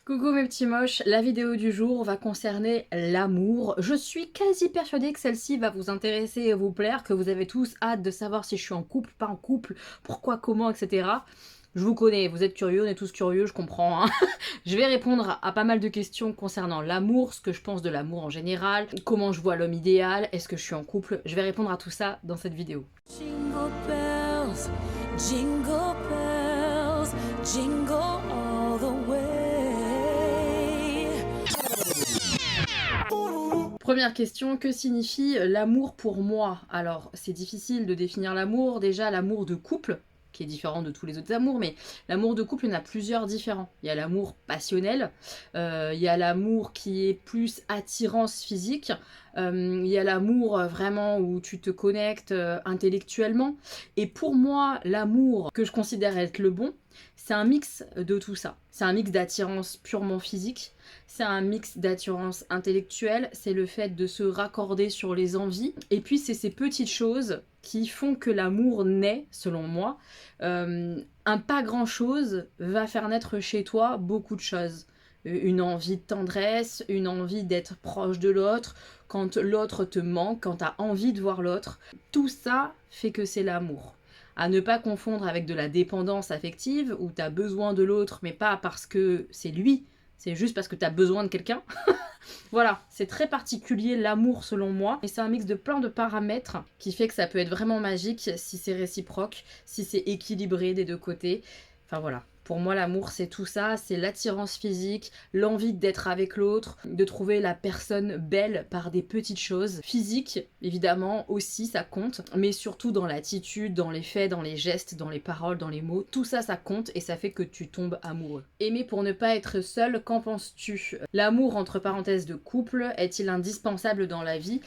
Coucou mes petits moches, la vidéo du jour va concerner l'amour. Je suis quasi persuadée que celle-ci va vous intéresser et vous plaire, que vous avez tous hâte de savoir si je suis en couple, pas en couple, pourquoi, comment, etc. Je vous connais, vous êtes curieux, on est tous curieux, je comprends. Hein. Je vais répondre à pas mal de questions concernant l'amour, ce que je pense de l'amour en général, comment je vois l'homme idéal, est-ce que je suis en couple. Je vais répondre à tout ça dans cette vidéo. Jingle bells, jingle all the way. Première question, que signifie l'amour pour moi? Alors, c'est difficile de définir l'amour. Déjà, l'amour de couple, qui est différent de tous les autres amours, mais l'amour de couple, il y en a plusieurs différents. Il y a l'amour passionnel, il y a l'amour qui est plus attirance physique, il y a l'amour vraiment où tu te connectes intellectuellement. Et pour moi, l'amour que je considère être le bon, c'est un mix de tout ça. C'est un mix d'attirance purement physique, c'est un mix d'attirance intellectuelle, c'est le fait de se raccorder sur les envies. Et puis c'est ces petites choses qui font que l'amour naît, selon moi. Un pas grand-chose va faire naître chez toi beaucoup de choses. Une envie de tendresse, une envie d'être proche de l'autre, quand l'autre te manque, quand tu as envie de voir l'autre. Tout ça fait que c'est l'amour. À ne pas confondre avec de la dépendance affective, où tu as besoin de l'autre, mais pas parce que c'est lui, c'est juste parce que tu as besoin de quelqu'un. Voilà, c'est très particulier l'amour selon moi, et c'est un mix de plein de paramètres qui fait que ça peut être vraiment magique si c'est réciproque, si c'est équilibré des deux côtés. Enfin voilà, pour moi l'amour c'est tout ça, c'est l'attirance physique, l'envie d'être avec l'autre, de trouver la personne belle par des petites choses. Physique, évidemment, aussi ça compte, mais surtout dans l'attitude, dans les faits, dans les gestes, dans les paroles, dans les mots, tout ça ça compte et ça fait que tu tombes amoureux. Aimer pour ne pas être seul, qu'en penses-tu? L'amour entre parenthèses de couple est-il indispensable dans la vie?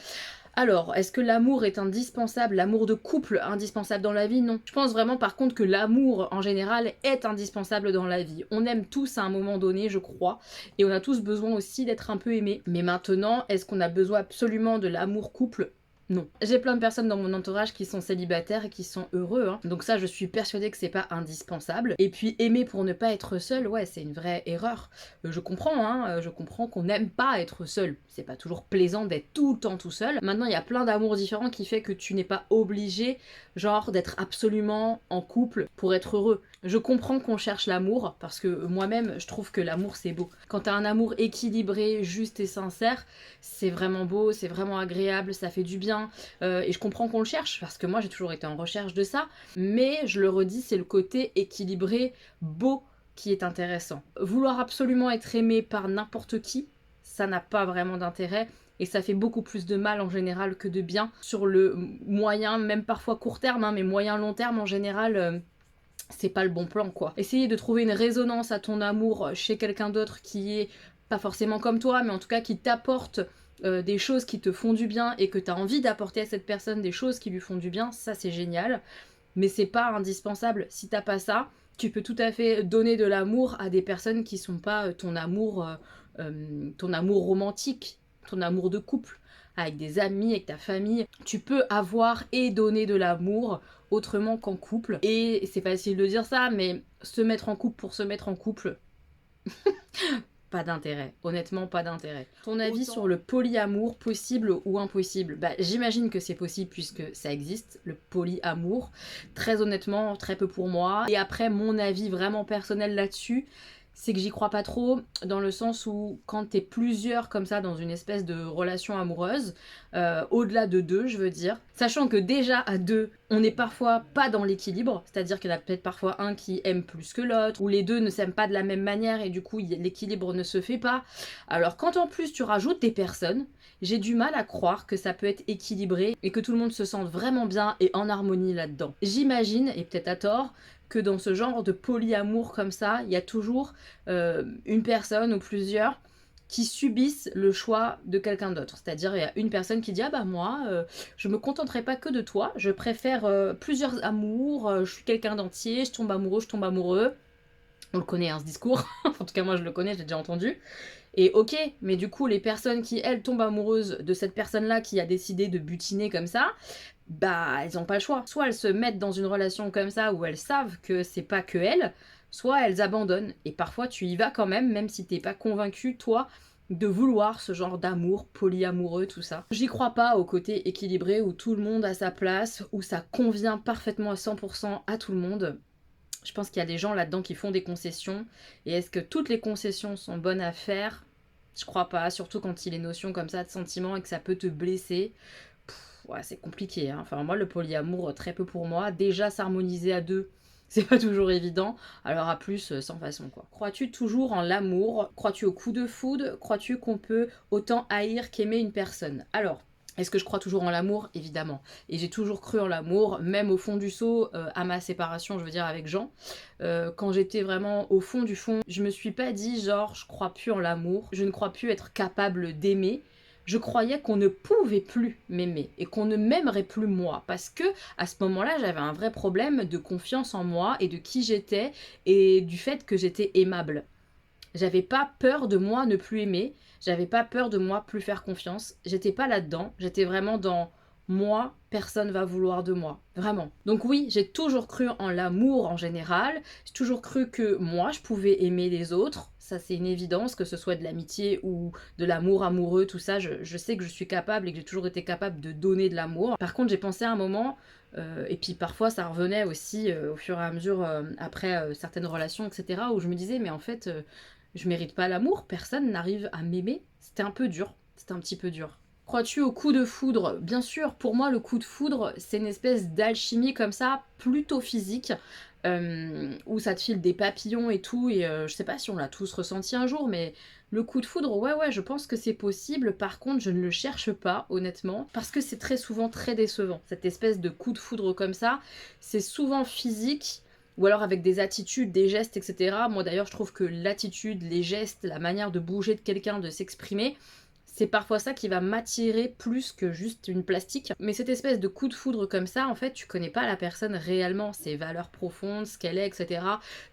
Alors, est-ce que l'amour est indispensable, l'amour de couple indispensable dans la vie? Non. Je pense vraiment par contre que l'amour en général est indispensable dans la vie. On aime tous à un moment donné, je crois, et on a tous besoin aussi d'être un peu aimés. Mais maintenant, est-ce qu'on a besoin absolument de l'amour couple? Non. J'ai plein de personnes dans mon entourage qui sont célibataires et qui sont heureux, hein. Donc ça, je suis persuadée que c'est pas indispensable. Et puis aimer pour ne pas être seul, ouais, c'est une vraie erreur. Je comprends, hein, je comprends qu'on n'aime pas être seul. C'est pas toujours plaisant d'être tout le temps tout seul. Maintenant, il y a plein d'amours différents qui fait que tu n'es pas obligé, genre, d'être absolument en couple pour être heureux. Je comprends qu'on cherche l'amour, parce que moi-même, je trouve que l'amour, c'est beau. Quand t'as un amour équilibré, juste et sincère, c'est vraiment beau, c'est vraiment agréable, ça fait du bien. Et je comprends qu'on le cherche, parce que moi, j'ai toujours été en recherche de ça. Mais, je le redis, c'est le côté équilibré, beau, qui est intéressant. Vouloir absolument être aimé par n'importe qui, ça n'a pas vraiment d'intérêt. Et ça fait beaucoup plus de mal en général que de bien. Sur le moyen, même parfois court terme, hein, mais moyen long terme en général... c'est pas le bon plan quoi. Essayer de trouver une résonance à ton amour chez quelqu'un d'autre qui est pas forcément comme toi, mais en tout cas qui t'apporte des choses qui te font du bien et que t'as envie d'apporter à cette personne des choses qui lui font du bien, ça c'est génial. Mais c'est pas indispensable. Si t'as pas ça, tu peux tout à fait donner de l'amour à des personnes qui sont pas ton amour romantique, ton amour de couple, avec des amis, avec ta famille. Tu peux avoir et donner de l'amour autrement qu'en couple. Et c'est facile de dire ça, mais se mettre en couple pour se mettre en couple, pas d'intérêt. Honnêtement, pas d'intérêt. Ton avis sur le polyamour, possible ou impossible? Bah, j'imagine que c'est possible puisque ça existe, le polyamour. Très honnêtement, très peu pour moi. Et après, mon avis vraiment personnel là-dessus, c'est que j'y crois pas trop, dans le sens où quand t'es plusieurs comme ça dans une espèce de relation amoureuse, au-delà de deux je veux dire, sachant que déjà à deux, on n'est parfois pas dans l'équilibre, c'est-à-dire qu'il y en a peut-être parfois un qui aime plus que l'autre, ou les deux ne s'aiment pas de la même manière et du coup l'équilibre ne se fait pas. Alors quand en plus tu rajoutes des personnes, j'ai du mal à croire que ça peut être équilibré et que tout le monde se sente vraiment bien et en harmonie là-dedans. J'imagine, et peut-être à tort, que dans ce genre de polyamour comme ça, il y a toujours une personne ou plusieurs qui subissent le choix de quelqu'un d'autre. C'est-à-dire, il y a une personne qui dit « Ah bah moi, je me contenterai pas que de toi, je préfère plusieurs amours, je suis quelqu'un d'entier, je tombe amoureux. » On le connaît, hein, ce discours. En tout cas, moi, je le connais, j'ai déjà entendu. Et ok, mais du coup, les personnes qui, elles, tombent amoureuses de cette personne-là qui a décidé de butiner comme ça, bah, elles n'ont pas le choix. Soit elles se mettent dans une relation comme ça où elles savent que c'est pas que elles, soit elles abandonnent. Et parfois tu y vas quand même si t'es pas convaincu, toi, de vouloir ce genre d'amour polyamoureux, tout ça. J'y crois pas au côté équilibré où tout le monde a sa place, où ça convient parfaitement à 100% à tout le monde. Je pense qu'il y a des gens là-dedans qui font des concessions. Et est-ce que toutes les concessions sont bonnes à faire? Je crois pas, surtout quand il y a des notions comme ça de sentiments et que ça peut te blesser. Ouais, c'est compliqué, hein. Enfin, moi, le polyamour, très peu pour moi. Déjà, s'harmoniser à deux, c'est pas toujours évident. Alors à plus, sans façon, quoi. Crois-tu toujours en l'amour? Crois-tu au coup de foudre? Crois-tu qu'on peut autant haïr qu'aimer une personne? Alors, est-ce que je crois toujours en l'amour? Évidemment. Et j'ai toujours cru en l'amour, même au fond du seau, à ma séparation, je veux dire, avec Jean. Quand j'étais vraiment au fond du fond, je me suis pas dit, genre, je crois plus en l'amour, je ne crois plus être capable d'aimer. Je croyais qu'on ne pouvait plus m'aimer et qu'on ne m'aimerait plus moi parce que à ce moment-là, j'avais un vrai problème de confiance en moi et de qui j'étais et du fait que j'étais aimable. J'avais pas peur de moi ne plus aimer, j'avais pas peur de moi plus faire confiance, j'étais pas là-dedans, j'étais vraiment dans moi, personne va vouloir de moi, vraiment. Donc oui, j'ai toujours cru en l'amour en général, j'ai toujours cru que moi je pouvais aimer les autres, ça c'est une évidence, que ce soit de l'amitié ou de l'amour amoureux, tout ça, je sais que je suis capable et que j'ai toujours été capable de donner de l'amour. Par contre, j'ai pensé à un moment, et puis parfois ça revenait aussi au fur et à mesure après certaines relations, etc., où je me disais, mais en fait, je mérite pas l'amour, personne n'arrive à m'aimer. C'était un peu dur, c'était un petit peu dur. Crois-tu au coup de foudre? Bien sûr, pour moi, le coup de foudre, c'est une espèce d'alchimie comme ça, plutôt physique, où ça te file des papillons et tout, et je sais pas si on l'a tous ressenti un jour, mais le coup de foudre, ouais, je pense que c'est possible. Par contre, je ne le cherche pas, honnêtement, parce que c'est très souvent très décevant. Cette espèce de coup de foudre comme ça, c'est souvent physique, ou alors avec des attitudes, des gestes, etc. Moi d'ailleurs, je trouve que l'attitude, les gestes, la manière de bouger de quelqu'un, de s'exprimer, c'est parfois ça qui va m'attirer plus que juste une plastique. Mais cette espèce de coup de foudre comme ça, en fait, tu connais pas la personne réellement, ses valeurs profondes, ce qu'elle est, etc.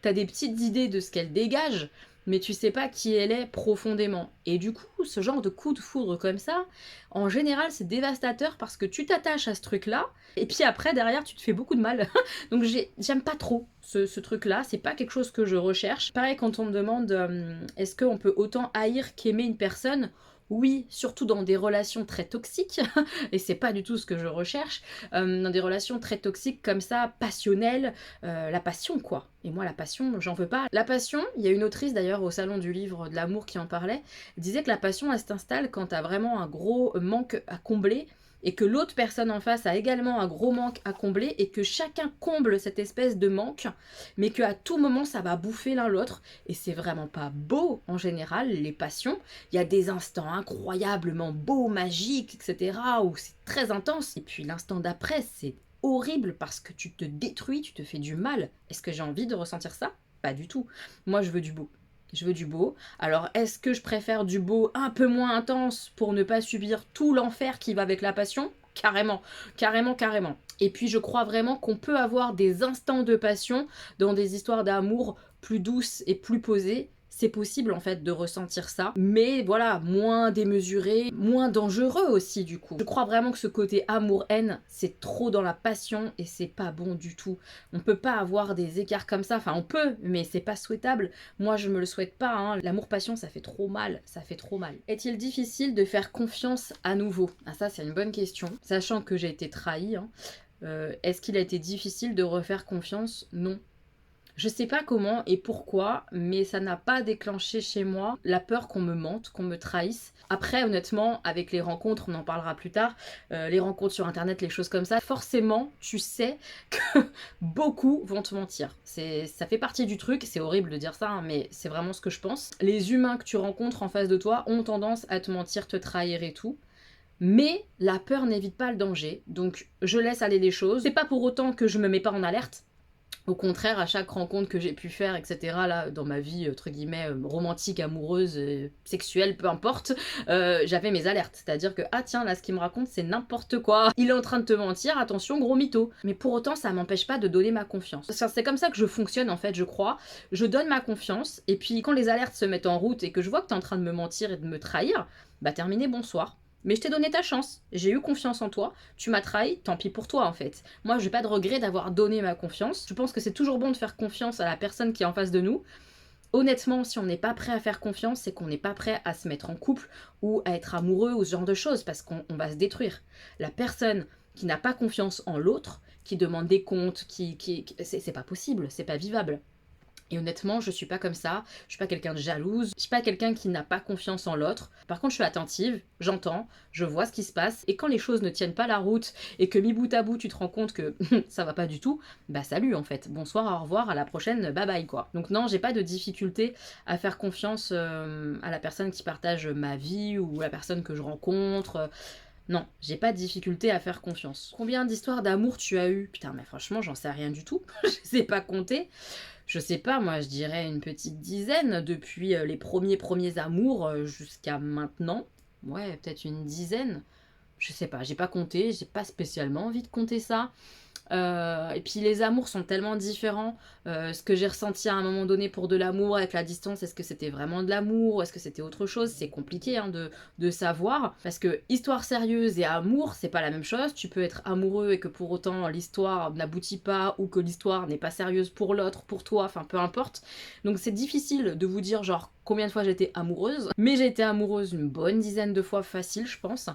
T'as des petites idées de ce qu'elle dégage, mais tu sais pas qui elle est profondément. Et du coup, ce genre de coup de foudre comme ça, en général, c'est dévastateur parce que tu t'attaches à ce truc-là, et puis après, derrière, tu te fais beaucoup de mal. Donc j'aime pas trop ce truc-là, c'est pas quelque chose que je recherche. Pareil, quand on me demande est-ce qu'on peut autant haïr qu'aimer une personne? Oui, surtout dans des relations très toxiques, et c'est pas du tout ce que je recherche, dans des relations très toxiques comme ça, passionnelles, la passion quoi. Et moi la passion, j'en veux pas. La passion, il y a une autrice d'ailleurs au salon du livre de l'amour qui en parlait, elle disait que la passion elle s'installe quand t'as vraiment un gros manque à combler, et que l'autre personne en face a également un gros manque à combler, et que chacun comble cette espèce de manque, mais qu'à tout moment ça va bouffer l'un l'autre, et c'est vraiment pas beau en général, les passions. Il y a des instants incroyablement beaux, magiques, etc., où c'est très intense, et puis l'instant d'après, c'est horrible parce que tu te détruis, tu te fais du mal. Est-ce que j'ai envie de ressentir ça? Pas du tout. Moi, je veux du beau. Je veux du beau. Alors, est-ce que je préfère du beau un peu moins intense pour ne pas subir tout l'enfer qui va avec la passion? Carrément, carrément, carrément. Et puis, je crois vraiment qu'on peut avoir des instants de passion dans des histoires d'amour plus douces et plus posées. C'est possible en fait de ressentir ça, mais voilà, moins démesuré, moins dangereux aussi du coup. Je crois vraiment que ce côté amour-haine, c'est trop dans la passion et c'est pas bon du tout. On peut pas avoir des écarts comme ça, enfin on peut, mais c'est pas souhaitable. Moi je me le souhaite pas, hein. L'amour-passion ça fait trop mal, ça fait trop mal. Est-il difficile de faire confiance à nouveau? Ah ça c'est une bonne question, sachant que j'ai été trahie, hein. Est-ce qu'il a été difficile de refaire confiance? Non. Je sais pas comment et pourquoi, mais ça n'a pas déclenché chez moi la peur qu'on me mente, qu'on me trahisse. Après, honnêtement, avec les rencontres, on en parlera plus tard, les rencontres sur internet, les choses comme ça, forcément, tu sais que beaucoup vont te mentir. Ça fait partie du truc, c'est horrible de dire ça, hein, mais c'est vraiment ce que je pense. Les humains que tu rencontres en face de toi ont tendance à te mentir, te trahir et tout. Mais la peur n'évite pas le danger, donc je laisse aller les choses. C'est pas pour autant que je me mets pas en alerte. Au contraire, à chaque rencontre que j'ai pu faire, etc., là, dans ma vie, entre guillemets, romantique, amoureuse, sexuelle, peu importe, j'avais mes alertes. C'est-à-dire que, ah tiens, là, ce qu'il me raconte, c'est n'importe quoi. Il est en train de te mentir, attention, gros mytho. Mais pour autant, ça m'empêche pas de donner ma confiance. C'est comme ça que je fonctionne, en fait, je crois. Je donne ma confiance, et puis quand les alertes se mettent en route et que je vois que t'es en train de me mentir et de me trahir, bah terminé, bonsoir. Mais je t'ai donné ta chance, j'ai eu confiance en toi, tu m'as trahi, tant pis pour toi en fait. Moi j'ai pas de regret d'avoir donné ma confiance, je pense que c'est toujours bon de faire confiance à la personne qui est en face de nous. Honnêtement, si on n'est pas prêt à faire confiance, c'est qu'on n'est pas prêt à se mettre en couple ou à être amoureux ou ce genre de choses, parce qu'on va se détruire. La personne qui n'a pas confiance en l'autre, qui demande des comptes, c'est pas possible, c'est pas vivable. Et honnêtement, je suis pas comme ça, je suis pas quelqu'un de jalouse, je suis pas quelqu'un qui n'a pas confiance en l'autre. Par contre, je suis attentive, j'entends, je vois ce qui se passe, et quand les choses ne tiennent pas la route, et que mi bout à bout, tu te rends compte que ça va pas du tout, bah salut en fait, bonsoir, au revoir, à la prochaine, bye bye quoi. Donc non, j'ai pas de difficulté à faire confiance à la personne qui partage ma vie, ou la personne que je rencontre. Non, j'ai pas de difficulté à faire confiance. Combien d'histoires d'amour tu as eu? Putain, mais franchement, j'en sais rien du tout. Je sais pas compter. Je sais pas, moi, je dirais une petite dizaine depuis les premiers amours jusqu'à maintenant. Ouais, peut-être une dizaine. Je sais pas, j'ai pas compté, j'ai pas spécialement envie de compter ça. Et puis les amours sont tellement différents. Ce que j'ai ressenti à un moment donné pour de l'amour avec la distance, est-ce que c'était vraiment de l'amour ou est-ce que c'était autre chose? C'est compliqué hein, de savoir. Parce que histoire sérieuse et amour, c'est pas la même chose. Tu peux être amoureux et que pour autant l'histoire n'aboutit pas ou que l'histoire n'est pas sérieuse pour l'autre, pour toi, enfin peu importe. Donc c'est difficile de vous dire genre combien de fois j'étais amoureuse. Mais j'ai été amoureuse une bonne dizaine de fois facile, je pense.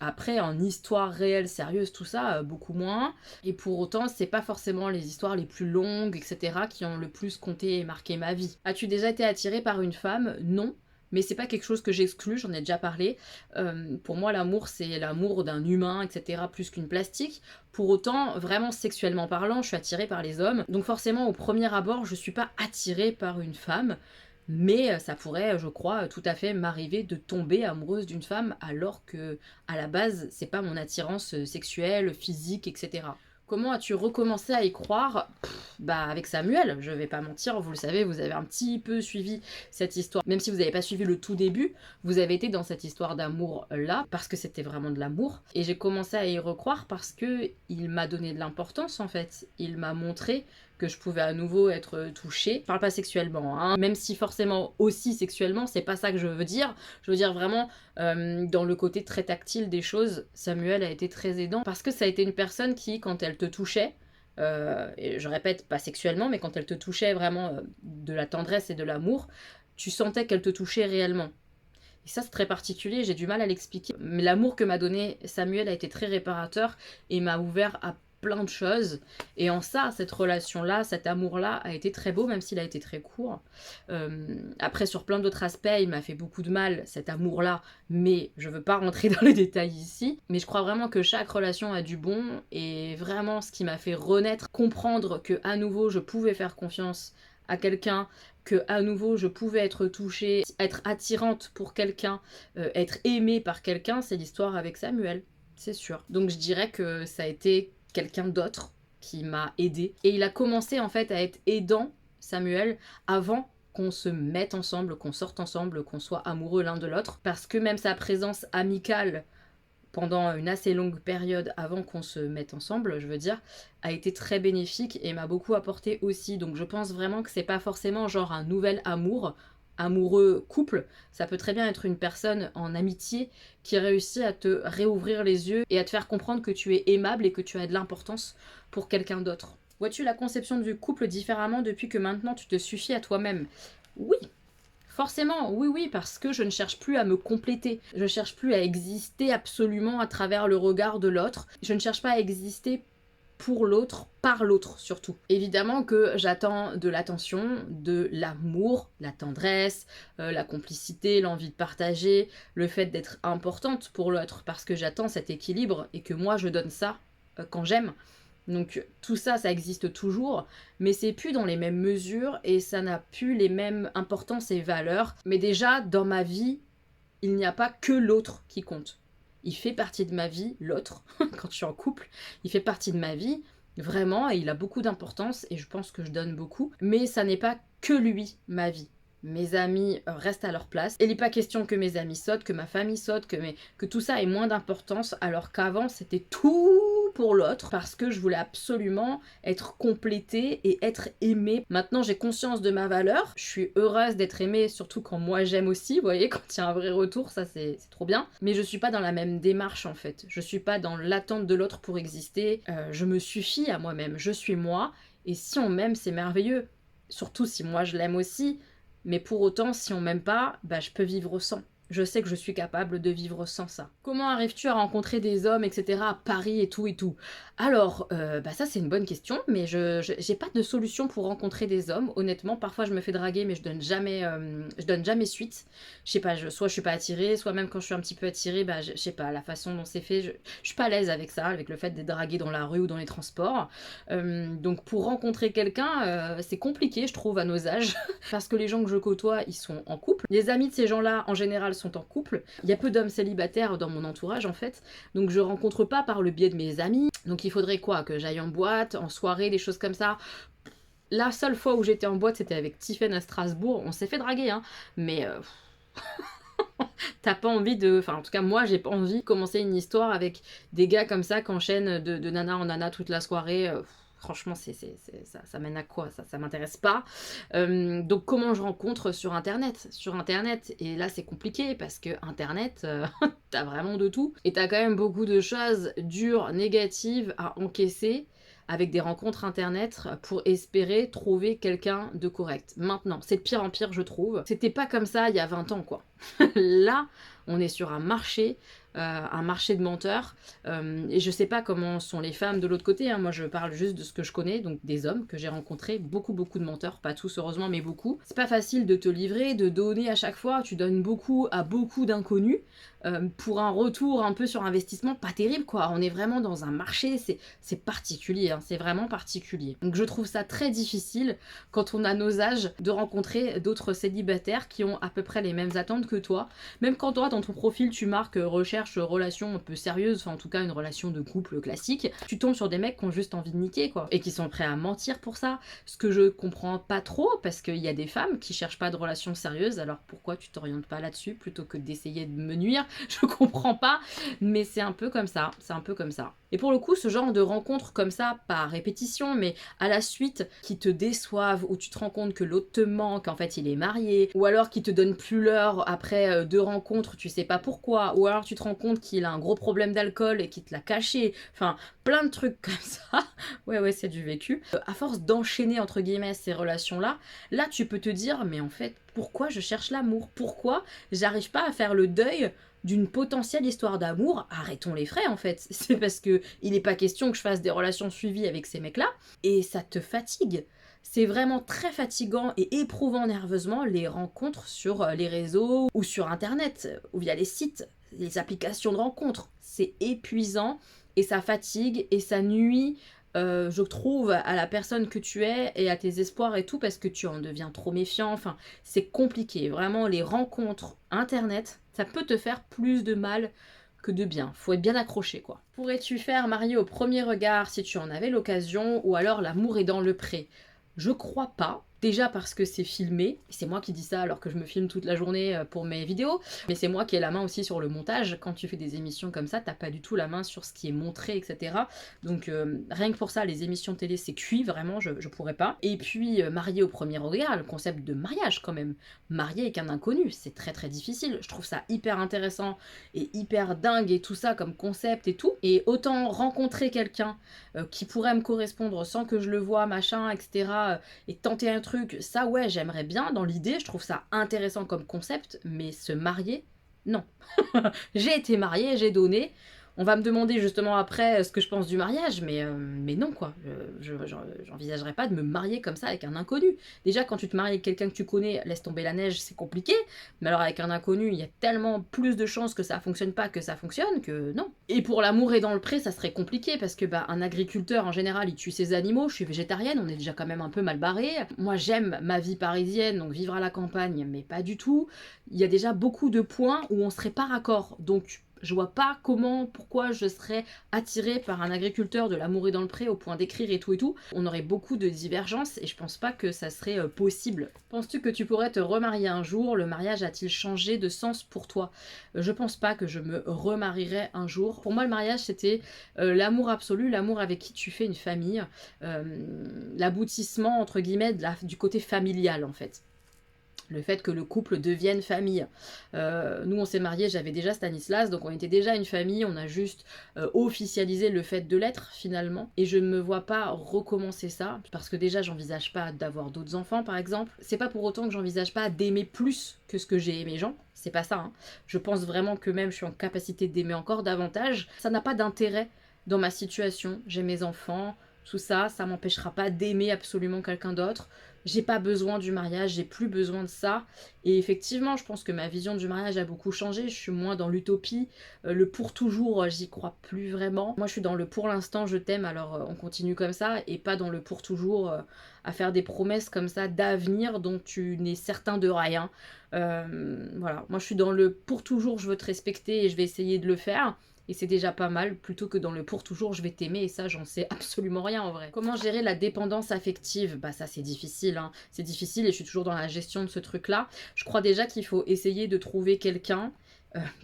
Après, en histoire réelle, sérieuse, tout ça, beaucoup moins. Et pour autant, c'est pas forcément les histoires les plus longues, etc., qui ont le plus compté et marqué ma vie. As-tu déjà été attirée par une femme? Non. Mais c'est pas quelque chose que j'exclus, j'en ai déjà parlé. Pour moi, l'amour, c'est l'amour d'un humain, etc., plus qu'une plastique. Pour autant, vraiment sexuellement parlant, je suis attirée par les hommes. Donc forcément, au premier abord, je suis pas attirée par une femme. Mais ça pourrait, je crois, tout à fait m'arriver de tomber amoureuse d'une femme alors que, à la base, c'est pas mon attirance sexuelle, physique, etc. Comment as-tu recommencé à y croire? Bah avec Samuel, je vais pas mentir, vous le savez, vous avez un petit peu suivi cette histoire. Même si vous n'avez pas suivi le tout début, vous avez été dans cette histoire d'amour là, parce que c'était vraiment de l'amour. Et j'ai commencé à y recroire parce que il m'a donné de l'importance en fait. Il m'a montré que je pouvais à nouveau être touchée. Je parle pas sexuellement, hein. Même si forcément aussi sexuellement, c'est pas ça que je veux dire. Je veux dire vraiment dans le côté très tactile des choses, Samuel a été très aidant parce que ça a été une personne qui, quand elle te touchait, et je répète, pas sexuellement, mais quand elle te touchait vraiment de la tendresse et de l'amour, tu sentais qu'elle te touchait réellement. Et ça, c'est très particulier, j'ai du mal à l'expliquer. Mais l'amour que m'a donné Samuel a été très réparateur et m'a ouvert à plein de choses. Et en ça, cette relation-là, cet amour-là a été très beau, même s'il a été très court. Après, sur plein d'autres aspects, il m'a fait beaucoup de mal, cet amour-là, mais je veux pas rentrer dans les détails ici. Mais je crois vraiment que chaque relation a du bon, et vraiment ce qui m'a fait renaître, comprendre que à nouveau, je pouvais faire confiance à quelqu'un, que à nouveau je pouvais être touchée, être attirante pour quelqu'un, être aimée par quelqu'un, c'est l'histoire avec Samuel, c'est sûr. Donc je dirais que ça a été quelqu'un d'autre qui m'a aidée. Et il a commencé en fait à être aidant, Samuel, avant qu'on se mette ensemble, qu'on sorte ensemble, qu'on soit amoureux l'un de l'autre. Parce que même sa présence amicale pendant une assez longue période avant qu'on se mette ensemble, je veux dire, a été très bénéfique et m'a beaucoup apporté aussi. Donc je pense vraiment que c'est pas forcément genre un nouvel amour, amoureux couple, ça peut très bien être une personne en amitié qui réussit à te réouvrir les yeux et à te faire comprendre que tu es aimable et que tu as de l'importance pour quelqu'un d'autre. Vois-tu la conception du couple différemment depuis que maintenant tu te suffis à toi-même? Oui, forcément, oui, oui, parce que je ne cherche plus à me compléter. Je ne cherche plus à exister absolument à travers le regard de l'autre. Je ne cherche pas à exister pour l'autre, par l'autre surtout. Évidemment que j'attends de l'attention, de l'amour, la tendresse, la complicité, l'envie de partager, le fait d'être importante pour l'autre, parce que j'attends cet équilibre et que moi je donne ça quand j'aime. Donc tout ça, ça existe toujours, mais c'est plus dans les mêmes mesures et ça n'a plus les mêmes importances et valeurs. Mais déjà, dans ma vie, il n'y a pas que l'autre qui compte. Il fait partie de ma vie, l'autre, quand je suis en couple, il fait partie de ma vie, vraiment, et il a beaucoup d'importance, et je pense que je donne beaucoup, mais ça n'est pas que lui, ma vie. Mes amis restent à leur place. Et il n'est pas question que mes amis sautent, que ma famille saute, que tout ça ait moins d'importance, alors qu'avant c'était tout pour l'autre parce que je voulais absolument être complétée et être aimée. Maintenant, j'ai conscience de ma valeur. Je suis heureuse d'être aimée, surtout quand moi j'aime aussi. Vous voyez, quand il y a un vrai retour, ça c'est trop bien. Mais je suis pas dans la même démarche en fait. Je suis pas dans l'attente de l'autre pour exister. Je me suffis à moi-même. Je suis moi. Et si on m'aime, c'est merveilleux. Surtout si moi je l'aime aussi. Mais pour autant, si on m'aime pas, bah je peux vivre sans. Je sais que je suis capable de vivre sans ça. Comment arrives-tu à rencontrer des hommes, etc. à Paris et tout et tout? Alors, bah ça c'est une bonne question, mais j'ai pas de solution pour rencontrer des hommes. Honnêtement, parfois je me fais draguer, mais je donne jamais suite. Je sais pas, soit je suis pas attirée, soit même quand je suis un petit peu attirée, bah je sais pas, la façon dont c'est fait, je suis pas à l'aise avec ça, avec le fait d'être draguée dans la rue ou dans les transports. Donc pour rencontrer quelqu'un, c'est compliqué, je trouve, à nos âges, parce que les gens que je côtoie, ils sont en couple. Les amis de ces gens-là, en général, sont en couple. Il y a peu d'hommes célibataires dans mon entourage en fait, donc je rencontre pas par le biais de mes amis. Donc il faudrait quoi? Que j'aille en boîte, en soirée, des choses comme ça. La seule fois où j'étais en boîte, c'était avec Tiffen à Strasbourg. On s'est fait draguer, hein, mais t'as pas envie de... Enfin, en tout cas, moi, j'ai pas envie de commencer une histoire avec des gars comme ça qui enchaînent de nana en nana toute la soirée. Franchement, ça mène à quoi? Ça m'intéresse pas. Donc, comment je rencontre sur Internet? Sur Internet, et là, c'est compliqué parce que Internet, t'as vraiment de tout. Et t'as quand même beaucoup de choses dures, négatives à encaisser avec des rencontres Internet pour espérer trouver quelqu'un de correct. Maintenant, c'est de pire en pire, je trouve. C'était pas comme ça il y a 20 ans, quoi. Là, on est sur un marché de menteurs. Et je sais pas comment sont les femmes de l'autre côté, hein. Moi je parle juste de ce que je connais, donc des hommes que j'ai rencontrés, beaucoup de menteurs, pas tous heureusement, mais beaucoup. C'est pas facile de te livrer, de donner à chaque fois, tu donnes beaucoup à beaucoup d'inconnus, pour un retour un peu sur investissement pas terrible quoi. On est vraiment dans un marché, c'est particulier, hein, c'est vraiment particulier. Donc je trouve ça très difficile quand on a nos âges de rencontrer d'autres célibataires qui ont à peu près les mêmes attentes que toi. Même quand toi dans ton profil tu marques recherche relation un peu sérieuse, enfin en tout cas une relation de couple classique, tu tombes sur des mecs qui ont juste envie de niquer quoi, et qui sont prêts à mentir pour ça. Ce que je comprends pas trop, parce qu'il y a des femmes qui cherchent pas de relation sérieuse, alors pourquoi tu t'orientes pas là-dessus plutôt que d'essayer de me nuire? Je comprends pas, mais c'est un peu comme ça, c'est un peu comme ça. Et pour le coup, ce genre de rencontres comme ça, pas à répétition, mais à la suite, qui te déçoivent, où tu te rends compte que l'autre te manque, en fait il est marié, ou alors qui te donne plus l'heure après 2 rencontres, tu sais pas pourquoi, ou alors tu te rends compte qu'il a un gros problème d'alcool et qu'il te l'a caché, enfin plein de trucs comme ça. Ouais, c'est du vécu. À force d'enchaîner entre guillemets ces relations-là, là tu peux te dire, mais en fait, pourquoi je cherche l'amour? Pourquoi j'arrive pas à faire le deuil d'une potentielle histoire d'amour? Arrêtons les frais en fait. C'est parce que il n'est pas question que je fasse des relations suivies avec ces mecs-là, et ça te fatigue. C'est vraiment très fatigant et éprouvant nerveusement les rencontres sur les réseaux ou sur internet ou via les sites, les applications de rencontres. C'est épuisant et ça fatigue et ça nuit, je trouve, à la personne que tu es et à tes espoirs et tout, parce que tu en deviens trop méfiant. Enfin, c'est compliqué. Vraiment, les rencontres internet, ça peut te faire plus de mal que de bien. Faut être bien accroché, quoi. Pourrais-tu faire marier au premier regard si tu en avais l'occasion, ou alors l'amour est dans le pré? Je crois pas. Déjà parce que c'est filmé, c'est moi qui dis ça alors que je me filme toute la journée pour mes vidéos, mais c'est moi qui ai la main aussi sur le montage. Quand tu fais des émissions comme ça, t'as pas du tout la main sur ce qui est montré, etc. Donc rien que pour ça, les émissions télé c'est cuit, vraiment, je pourrais pas. Et puis marié au premier regard, le concept de mariage quand même, marié avec un inconnu, c'est très très difficile. Je trouve ça hyper intéressant et hyper dingue et tout ça comme concept et tout. Et autant rencontrer quelqu'un qui pourrait me correspondre sans que je le voie, machin, etc. Et tenter un truc, ça ouais, j'aimerais bien dans l'idée, je trouve ça intéressant comme concept, mais se marier, non. J'ai été mariée, j'ai donné. On va me demander justement après ce que je pense du mariage, mais non quoi. J'envisagerais pas de me marier comme ça avec un inconnu. Déjà quand tu te maries avec quelqu'un que tu connais, laisse tomber la neige, c'est compliqué. Mais alors avec un inconnu, il y a tellement plus de chances que ça fonctionne pas que ça fonctionne que non. Et pour l'amour et dans le pré, ça serait compliqué parce que un agriculteur en général, il tue ses animaux. Je suis végétarienne, on est déjà quand même un peu mal barré. Moi j'aime ma vie parisienne, donc vivre à la campagne, mais pas du tout. Il y a déjà beaucoup de points où on serait pas raccord. Donc Je vois pas pourquoi je serais attirée par un agriculteur de l'amour est dans le pré au point d'écrire et tout. On aurait beaucoup de divergences et je pense pas que ça serait possible. Penses-tu que tu pourrais te remarier un jour? Le mariage a-t-il changé de sens pour toi? Je pense pas que je me remarierai un jour. Pour moi, le mariage, c'était l'amour absolu, l'amour avec qui tu fais une famille, l'aboutissement, entre guillemets, du côté familial, en fait. Le fait que le couple devienne famille. Nous, on s'est mariés, j'avais déjà Stanislas, donc on était déjà une famille, on a juste officialisé le fait de l'être, finalement. Et je ne me vois pas recommencer ça, parce que déjà, j'envisage pas d'avoir d'autres enfants, par exemple. C'est pas pour autant que j'envisage pas d'aimer plus que ce que j'ai aimé Jean, c'est pas ça, hein. Je pense vraiment que même je suis en capacité d'aimer encore davantage. Ça n'a pas d'intérêt dans ma situation, j'ai mes enfants, tout ça, ça m'empêchera pas d'aimer absolument quelqu'un d'autre. J'ai pas besoin du mariage, j'ai plus besoin de ça. Et effectivement, je pense que ma vision du mariage a beaucoup changé. Je suis moins dans l'utopie. Le pour toujours, j'y crois plus vraiment. Moi, je suis dans le pour l'instant, je t'aime, alors on continue comme ça. Et pas dans le pour toujours, à faire des promesses comme ça d'avenir dont tu n'es certain de rien. Voilà, moi je suis dans le pour toujours, je veux te respecter et je vais essayer de le faire. Et c'est déjà pas mal, plutôt que dans le pour toujours, je vais t'aimer, et ça, j'en sais absolument rien en vrai. Comment gérer la dépendance affective? Bah ça, c'est difficile, hein. C'est difficile et je suis toujours dans la gestion de ce truc-là. Je crois déjà qu'il faut essayer de trouver quelqu'un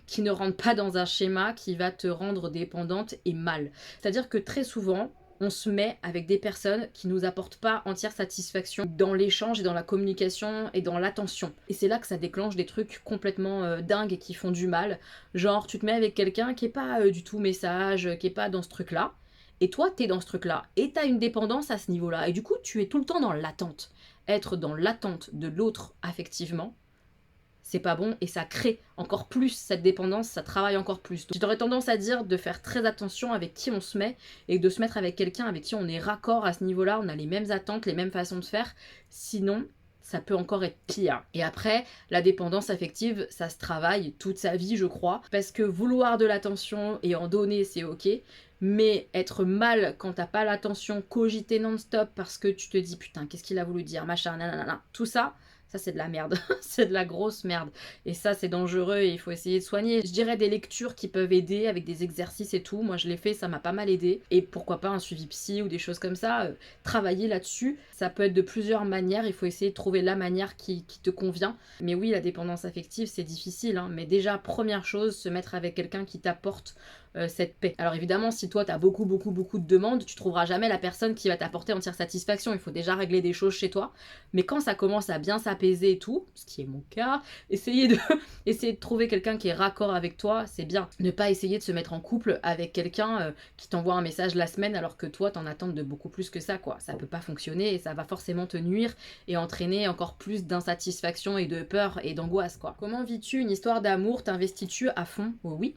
qui ne rentre pas dans un schéma qui va te rendre dépendante et mal. C'est-à-dire que très souvent, on se met avec des personnes qui nous apportent pas entière satisfaction dans l'échange et dans la communication et dans l'attention. Et c'est là que ça déclenche des trucs complètement dingues et qui font du mal. Genre, tu te mets avec quelqu'un qui est pas du tout message, qui est pas dans ce truc-là, et toi, t'es dans ce truc-là, et t'as une dépendance à ce niveau-là, et du coup, tu es tout le temps dans l'attente. Être dans l'attente de l'autre affectivement, c'est pas bon et ça crée encore plus cette dépendance, ça travaille encore plus. Donc, j'aurais tendance à dire de faire très attention avec qui on se met et de se mettre avec quelqu'un avec qui on est raccord à ce niveau-là, on a les mêmes attentes, les mêmes façons de faire, sinon ça peut encore être pire. Et après, la dépendance affective, ça se travaille toute sa vie, je crois, parce que vouloir de l'attention et en donner, c'est ok, mais être mal quand t'as pas l'attention, cogiter non-stop parce que tu te dis putain, qu'est-ce qu'il a voulu dire, machin, nanana, tout ça c'est de la merde, c'est de la grosse merde. Et ça, c'est dangereux et il faut essayer de soigner. Je dirais des lectures qui peuvent aider avec des exercices et tout. Moi, je l'ai fait, ça m'a pas mal aidé. Et pourquoi pas un suivi psy ou des choses comme ça. Travailler là-dessus, ça peut être de plusieurs manières. Il faut essayer de trouver la manière qui te convient. Mais oui, la dépendance affective, c'est difficile, hein. Mais déjà, première chose, se mettre avec quelqu'un qui t'apporte cette paix. Alors évidemment, si toi t'as beaucoup de demandes, tu trouveras jamais la personne qui va t'apporter entière satisfaction. Il faut déjà régler des choses chez toi. Mais quand ça commence à bien s'apaiser et tout, ce qui est mon cas, essayer de trouver quelqu'un qui est raccord avec toi, c'est bien. Ne pas essayer de se mettre en couple avec quelqu'un qui t'envoie un message la semaine alors que toi t'en attends de beaucoup plus que ça, quoi. Ça peut pas fonctionner et ça va forcément te nuire et entraîner encore plus d'insatisfaction et de peur et d'angoisse, quoi. Comment vis-tu une histoire d'amour? T'investis-tu à fond? Oh oui.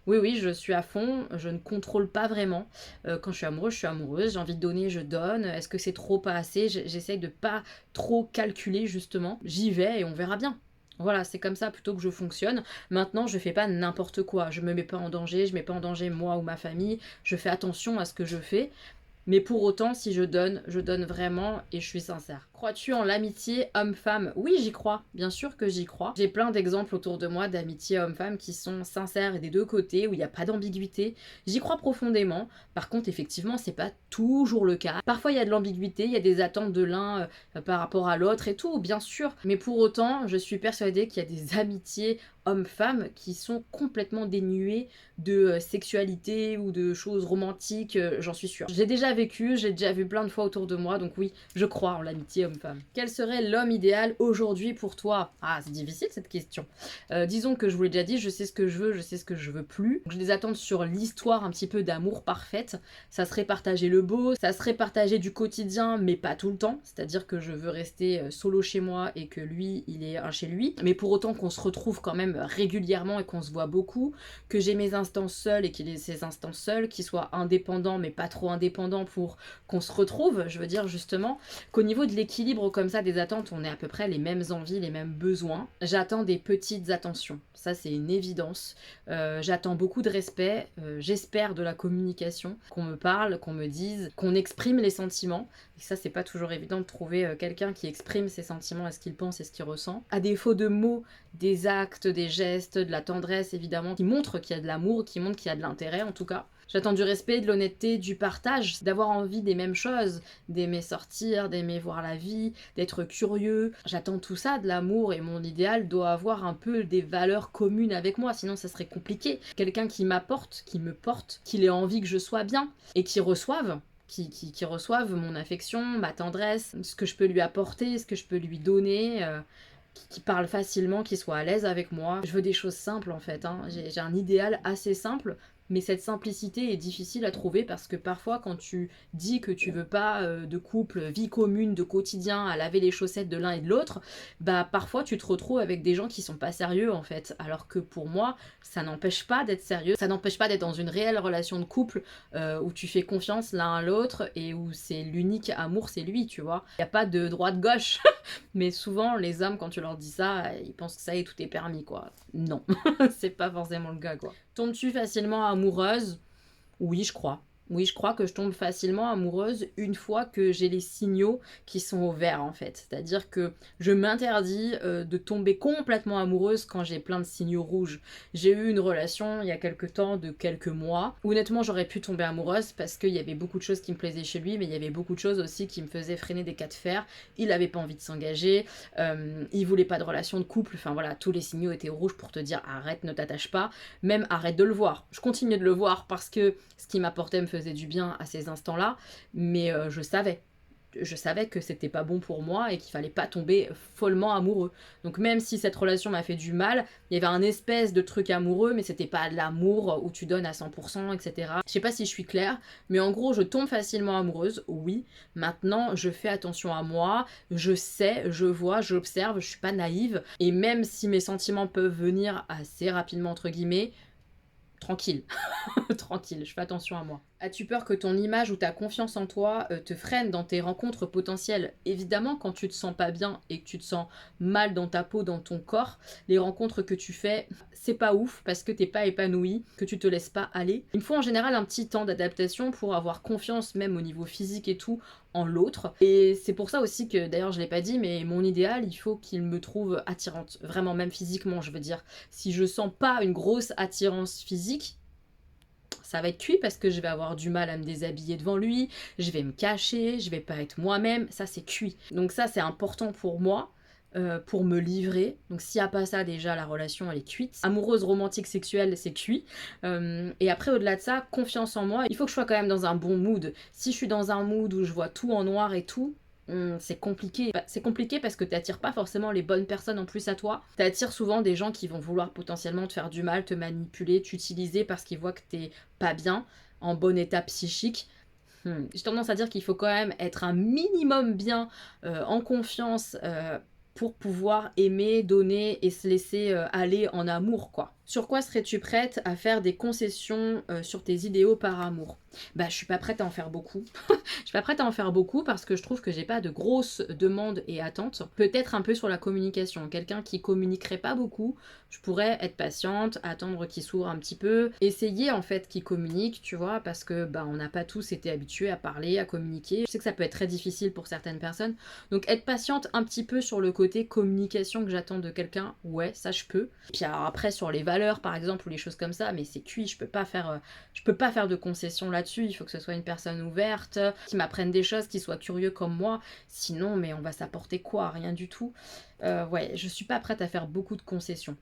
Oui, je suis à fond, je ne contrôle pas vraiment. Quand je suis amoureuse, j'ai envie de donner, je donne. Est-ce que c'est trop, pas assez? J'essaye de pas trop calculer, justement. J'y vais et on verra bien. Voilà, c'est comme ça plutôt que je fonctionne. Maintenant, je fais pas n'importe quoi. Je me mets pas en danger, je mets pas en danger moi ou ma famille. Je fais attention à ce que je fais. Mais pour autant, si je donne vraiment et je suis sincère. Crois-tu en l'amitié homme-femme? Oui, j'y crois. Bien sûr que j'y crois. J'ai plein d'exemples autour de moi d'amitié homme-femme qui sont sincères et des deux côtés, où il n'y a pas d'ambiguïté. J'y crois profondément. Par contre, effectivement, c'est pas toujours le cas. Parfois, il y a de l'ambiguïté, il y a des attentes de l'un par rapport à l'autre et tout, bien sûr. Mais pour autant, je suis persuadée qu'il y a des amitiés hommes-femmes qui sont complètement dénuées de sexualité ou de choses romantiques, j'en suis sûre. J'ai déjà vécu, j'ai déjà vu plein de fois autour de moi, donc oui, je crois en l'amitié homme-femme. Quel serait l'homme idéal aujourd'hui pour toi? Ah, c'est difficile cette question. Disons que je vous l'ai déjà dit, je sais ce que je veux, je sais ce que je veux plus. J'ai des attentes sur l'histoire un petit peu d'amour parfaite. Ça serait partager le beau, ça serait partager du quotidien, mais pas tout le temps. C'est-à-dire que je veux rester solo chez moi et que lui, il est un chez lui. Mais pour autant qu'on se retrouve quand même régulièrement et qu'on se voit beaucoup, que j'ai mes instants seuls et qu'il ait ses instants seuls, qu'il soit indépendant mais pas trop indépendant pour qu'on se retrouve, je veux dire justement qu'au niveau de l'équilibre, équilibre comme ça des attentes, on est à peu près les mêmes envies, les mêmes besoins. J'attends des petites attentions, ça c'est une évidence. J'attends beaucoup de respect, j'espère de la communication, qu'on me parle, qu'on me dise, qu'on exprime les sentiments. Et ça c'est pas toujours évident de trouver quelqu'un qui exprime ses sentiments et ce qu'il pense et ce qu'il ressent. À défaut de mots, des actes, des gestes, de la tendresse évidemment, qui montrent qu'il y a de l'amour, qui montrent qu'il y a de l'intérêt en tout cas. J'attends du respect, de l'honnêteté, du partage, d'avoir envie des mêmes choses, d'aimer sortir, d'aimer voir la vie, d'être curieux. J'attends tout ça de l'amour et mon idéal doit avoir un peu des valeurs communes avec moi, sinon ça serait compliqué. Quelqu'un qui m'apporte, qui me porte, qui ait envie que je sois bien et qui reçoive. Qui reçoivent mon affection, ma tendresse, ce que je peux lui apporter, ce que je peux lui donner, qui parle facilement, qui soit à l'aise avec moi. Je veux des choses simples en fait, hein. J'ai un idéal assez simple, mais cette simplicité est difficile à trouver parce que parfois quand tu dis que tu veux pas de couple, vie commune, de quotidien, à laver les chaussettes de l'un et de l'autre, bah parfois tu te retrouves avec des gens qui sont pas sérieux en fait. Alors que pour moi, ça n'empêche pas d'être sérieux, ça n'empêche pas d'être dans une réelle relation de couple où tu fais confiance l'un à l'autre et où c'est l'unique amour, c'est lui, tu vois. Il y a pas de droite-gauche. Mais souvent, les hommes, quand tu leur dis ça, ils pensent que ça y est, tout est permis, quoi. Non, c'est pas forcément le cas, quoi. Tombes-tu facilement amoureuse? Oui, je crois. Oui, je crois que je tombe facilement amoureuse une fois que j'ai les signaux qui sont au vert, en fait. C'est-à-dire que je m'interdis de tomber complètement amoureuse quand j'ai plein de signaux rouges. J'ai eu une relation il y a quelques temps, de quelques mois, où honnêtement j'aurais pu tomber amoureuse parce qu'il y avait beaucoup de choses qui me plaisaient chez lui, mais il y avait beaucoup de choses aussi qui me faisaient freiner des cas de fer. Il avait pas envie de s'engager, il voulait pas de relation de couple, enfin voilà, tous les signaux étaient rouges pour te dire arrête, ne t'attache pas, même arrête de le voir. Je continuais de le voir parce que ce qui m'apportait me faisait du bien à ces instants-là, mais je savais que c'était pas bon pour moi et qu'il fallait pas tomber follement amoureux. Donc même si cette relation m'a fait du mal, il y avait un espèce de truc amoureux, mais c'était pas de l'amour où tu donnes à 100%, etc. Je sais pas si je suis claire, mais en gros, je tombe facilement amoureuse, oui. Maintenant, je fais attention à moi, je sais, je vois, j'observe, je suis pas naïve, et même si mes sentiments peuvent venir assez rapidement, entre guillemets, tranquille, tranquille, je fais attention à moi. As-tu peur que ton image ou ta confiance en toi te freine dans tes rencontres potentielles? Évidemment, quand tu te sens pas bien et que tu te sens mal dans ta peau, dans ton corps, les rencontres que tu fais, c'est pas ouf parce que t'es pas épanoui, que tu te laisses pas aller. Il me faut en général un petit temps d'adaptation pour avoir confiance, même au niveau physique et tout, en l'autre. Et c'est pour ça aussi que, d'ailleurs je l'ai pas dit, mais mon idéal, il faut qu'il me trouve attirante. Vraiment, même physiquement, je veux dire. Si je sens pas une grosse attirance physique, ça va être cuit parce que je vais avoir du mal à me déshabiller devant lui, je vais me cacher, je vais pas être moi-même, ça c'est cuit. Donc ça c'est important pour moi, pour me livrer. Donc s'il n'y a pas ça déjà, la relation elle est cuite. Amoureuse, romantique, sexuelle, c'est cuit. Et après au-delà de ça, confiance en moi, il faut que je sois quand même dans un bon mood. Si je suis dans un mood où je vois tout en noir et tout, c'est compliqué. C'est compliqué parce que t'attires pas forcément les bonnes personnes en plus à toi. T'attires souvent des gens qui vont vouloir potentiellement te faire du mal, te manipuler, t'utiliser parce qu'ils voient que t'es pas bien, en bon état psychique. J'ai tendance à dire qu'il faut quand même être un minimum bien, en confiance, pour pouvoir aimer, donner et se laisser aller en amour, quoi. Sur quoi serais-tu prête à faire des concessions sur tes idéaux par amour? Bah, je suis pas prête à en faire beaucoup. Je suis pas prête à en faire beaucoup parce que je trouve que j'ai pas de grosses demandes et attentes. Peut-être un peu sur la communication. Quelqu'un qui communiquerait pas beaucoup, je pourrais être patiente, attendre qu'il s'ouvre un petit peu, essayer en fait qu'il communique, tu vois, parce que bah on n'a pas tous été habitués à parler, à communiquer. Je sais que ça peut être très difficile pour certaines personnes. Donc être patiente un petit peu sur le côté communication que j'attends de quelqu'un, ouais, ça je peux. Puis alors après sur les valeurs par exemple ou les choses comme ça, mais c'est cuit, je peux pas faire de concessions là-dessus. Il faut que ce soit une personne ouverte, qui m'apprenne des choses, qui soit curieux comme moi. Sinon, mais on va s'apporter quoi? Rien du tout. Ouais, je suis pas prête à faire beaucoup de concessions.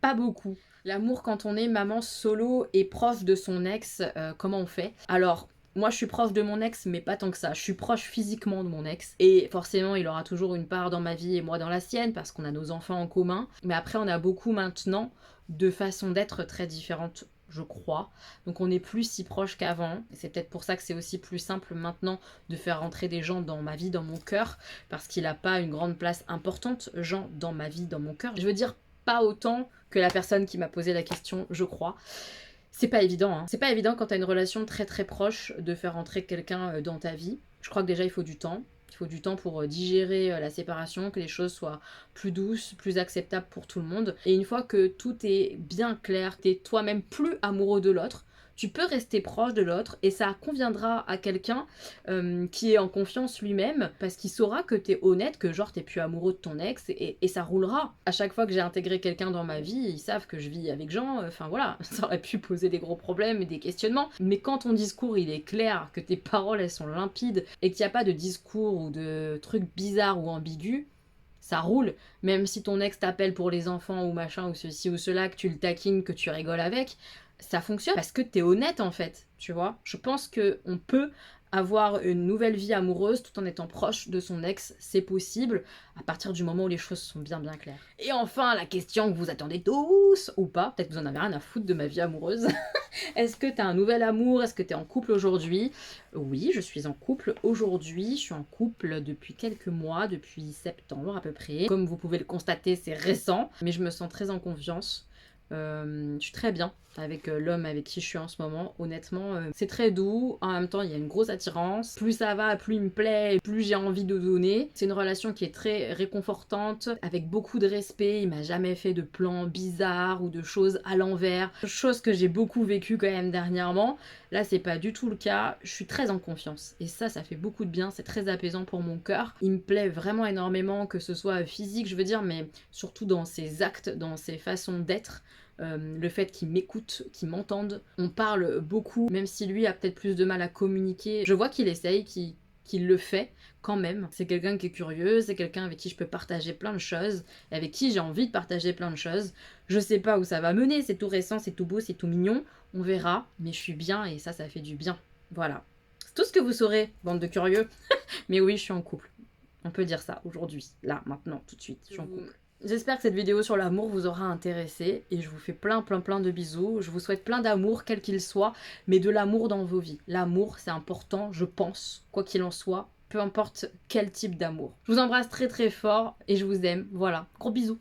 Pas beaucoup. L'amour quand on est maman solo et proche de son ex, comment on fait? Alors, moi je suis proche de mon ex, mais pas tant que ça. Je suis proche physiquement de mon ex. Et forcément, il aura toujours une part dans ma vie et moi dans la sienne, parce qu'on a nos enfants en commun. Mais après, on a beaucoup maintenant de façons d'être très différentes, je crois. Donc on n'est plus si proche qu'avant. Et c'est peut-être pour ça que c'est aussi plus simple maintenant de faire rentrer des gens dans ma vie, dans mon cœur, parce qu'il n'a pas une grande place importante, Jean, dans ma vie, dans mon cœur. Je veux dire, pas autant que la personne qui m'a posé la question, je crois. C'est pas évident, hein. C'est pas évident quand t'as une relation très très proche de faire rentrer quelqu'un dans ta vie. Je crois que déjà il faut du temps. Il faut du temps pour digérer la séparation, que les choses soient plus douces, plus acceptables pour tout le monde. Et une fois que tout est bien clair, tu es toi-même plus amoureux de l'autre, tu peux rester proche de l'autre et ça conviendra à quelqu'un qui est en confiance lui-même parce qu'il saura que t'es honnête, que genre t'es plus amoureux de ton ex et ça roulera. À chaque fois que j'ai intégré quelqu'un dans ma vie, ils savent que je vis avec Jean, enfin voilà, ça aurait pu poser des gros problèmes et des questionnements. Mais quand ton discours il est clair, que tes paroles elles sont limpides et qu'il n'y a pas de discours ou de trucs bizarres ou ambigus, ça roule, même si ton ex t'appelle pour les enfants ou machin ou ceci ou cela, que tu le taquines, que tu rigoles avec, ça fonctionne parce que t'es honnête en fait, tu vois. Je pense que on peut avoir une nouvelle vie amoureuse tout en étant proche de son ex, c'est possible à partir du moment où les choses sont bien claires. Et enfin, la question que vous attendez tous, ou pas, peut-être que vous en avez rien à foutre de ma vie amoureuse. Est-ce que t'as un nouvel amour? Est-ce que t'es en couple aujourd'hui? Oui, je suis en couple aujourd'hui, je suis en couple depuis quelques mois, depuis septembre à peu près. Comme vous pouvez le constater, c'est récent, mais je me sens très en confiance. Je suis très bien avec l'homme avec qui je suis en ce moment, honnêtement c'est très doux, en même temps il y a une grosse attirance, plus ça va, plus il me plaît, plus j'ai envie de donner. C'est une relation qui est très réconfortante, avec beaucoup de respect, il m'a jamais fait de plans bizarres ou de choses à l'envers, chose que j'ai beaucoup vécu quand même dernièrement. Là c'est pas du tout le cas, je suis très en confiance et ça fait beaucoup de bien, c'est très apaisant pour mon cœur. Il me plaît vraiment énormément, que ce soit physique je veux dire, mais surtout dans ses actes, dans ses façons d'être. Le fait qu'il m'écoute, qu'il m'entende. On parle beaucoup, même si lui a peut-être plus de mal à communiquer. Je vois qu'il essaye, qu'il le fait quand même. C'est quelqu'un qui est curieux, c'est quelqu'un avec qui je peux partager plein de choses, avec qui j'ai envie de partager plein de choses. Je sais pas où ça va mener, c'est tout récent, c'est tout beau, c'est tout mignon. On verra, mais je suis bien et ça fait du bien. Voilà. C'est tout ce que vous saurez, bande de curieux. Mais oui, je suis en couple. On peut dire ça aujourd'hui, là, maintenant, tout de suite. Je suis en couple. J'espère que cette vidéo sur l'amour vous aura intéressé et je vous fais plein de bisous. Je vous souhaite plein d'amour, quel qu'il soit, mais de l'amour dans vos vies. L'amour, c'est important, je pense, quoi qu'il en soit, peu importe quel type d'amour. Je vous embrasse très fort et je vous aime. Voilà, gros bisous.